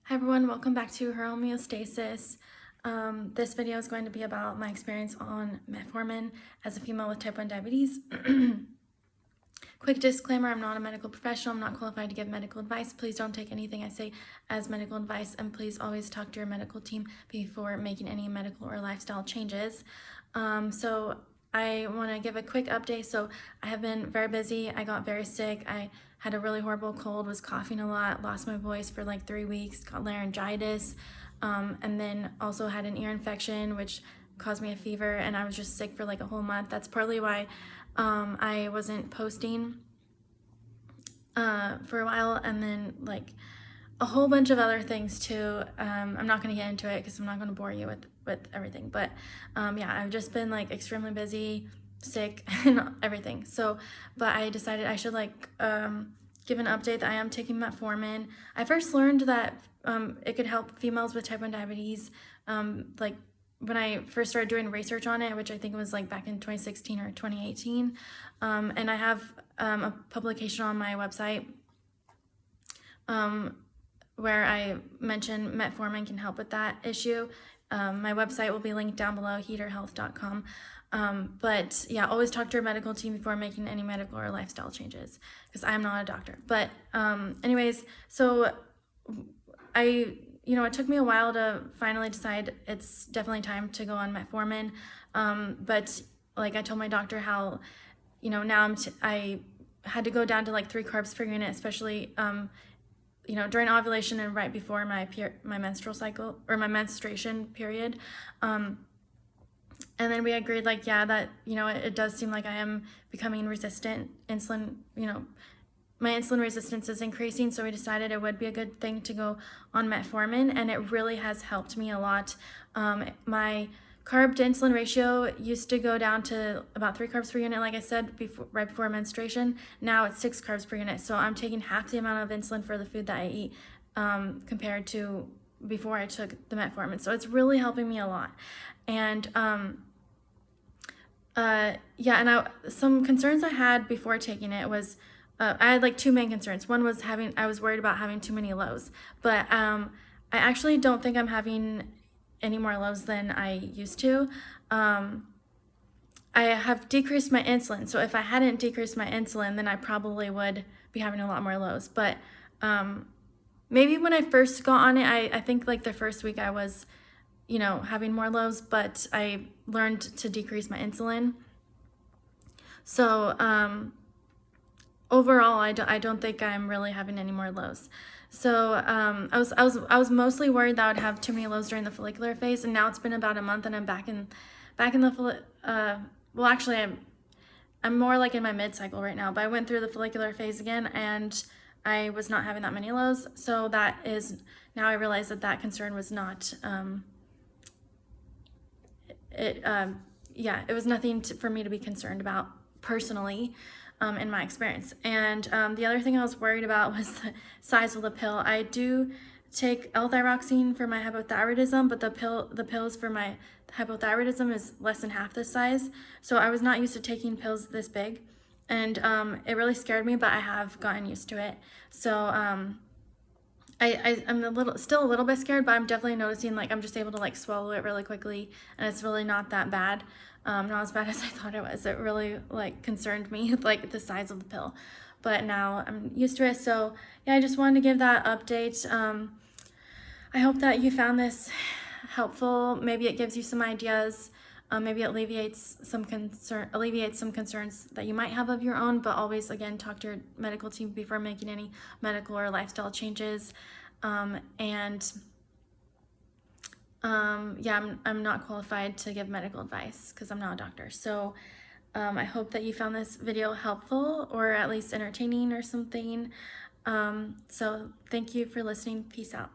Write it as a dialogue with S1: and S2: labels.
S1: Hi everyone, welcome back to Her Homeostasis. This video is going to be about my experience on metformin as a female with type 1 diabetes. Quick disclaimer, I'm not a medical professional. I'm not qualified to give medical advice. Please don't take anything I say as medical advice, and please always talk to your medical team before making any medical or lifestyle changes. So I want to give a quick update. So I have been very busy. I got very sick. I had a really horrible cold, was coughing a lot, lost my voice for like 3 weeks, got laryngitis, and then also had an ear infection, which caused me a fever, and I was just sick for like a whole month. That's partly why I wasn't posting for a while, and then like a whole bunch of other things too. I'm not going to get into it because I'm not going to bore you with everything, but yeah, I've just been like extremely busy, sick, and everything. So, but I decided I should like give an update that I am taking metformin. I first learned that it could help females with type 1 diabetes like when I first started doing research on it, which I think was like back in 2016 or 2018. And I have a publication on my website where I mention metformin can help with that issue. My website will be linked down below, heaterhealth.com. But yeah, always talk to your medical team before making any medical or lifestyle changes, because I'm not a doctor. But anyways, so it took me a while to finally decide it's definitely time to go on metformin. But like I told my doctor how, now I had to go down to like 3 carbs per unit, especially, during ovulation and right before my menstrual cycle or my menstruation period. And then we agreed like, yeah, that, it does seem like I am becoming resistant. Insulin, my insulin resistance is increasing, so we decided it would be a good thing to go on metformin, and it really has helped me a lot. My carb to insulin ratio used to go down to about 3 carbs per unit, like I said, right before menstruation. Now it's 6 carbs per unit, so I'm taking half the amount of insulin for the food that I eat compared to before I took the metformin. So it's really helping me a lot. And some concerns I had before taking it was I had like 2 main concerns. One was I was worried about having too many lows, but I actually don't think I'm having any more lows than I used to. I have decreased my insulin, so if I hadn't decreased my insulin, then I probably would be having a lot more lows. But maybe when I first got on it, I think like the first week I was, having more lows, but I learned to decrease my insulin. So overall, I don't think I'm really having any more lows. So I was mostly worried that I would have too many lows during the follicular phase, and now it's been about a month, and I'm back in the well, actually, I'm more like in my mid-cycle right now, but I went through the follicular phase again, and I was not having that many lows. So that is, now I realize that concern was not, it was nothing for me to be concerned about personally. In my experience. And the other thing I was worried about was the size of the pill. I do take L-thyroxine for my hypothyroidism, but the pills for my hypothyroidism is less than half this size. So I was not used to taking pills this big, and it really scared me, but I have gotten used to it. So I'm still a little bit scared, but I'm definitely noticing like I'm just able to like swallow it really quickly, and it's really not that bad. Not as bad as I thought it was. It really like concerned me, like the size of the pill, but now I'm used to it. So yeah, I just wanted to give that update. I hope that you found this helpful. Maybe it gives you some ideas. Maybe it alleviates some concerns that you might have of your own, but always, again, talk to your medical team before making any medical or lifestyle changes. Yeah, I'm not qualified to give medical advice because I'm not a doctor. So I hope that you found this video helpful, or at least entertaining or something. So thank you for listening. Peace out.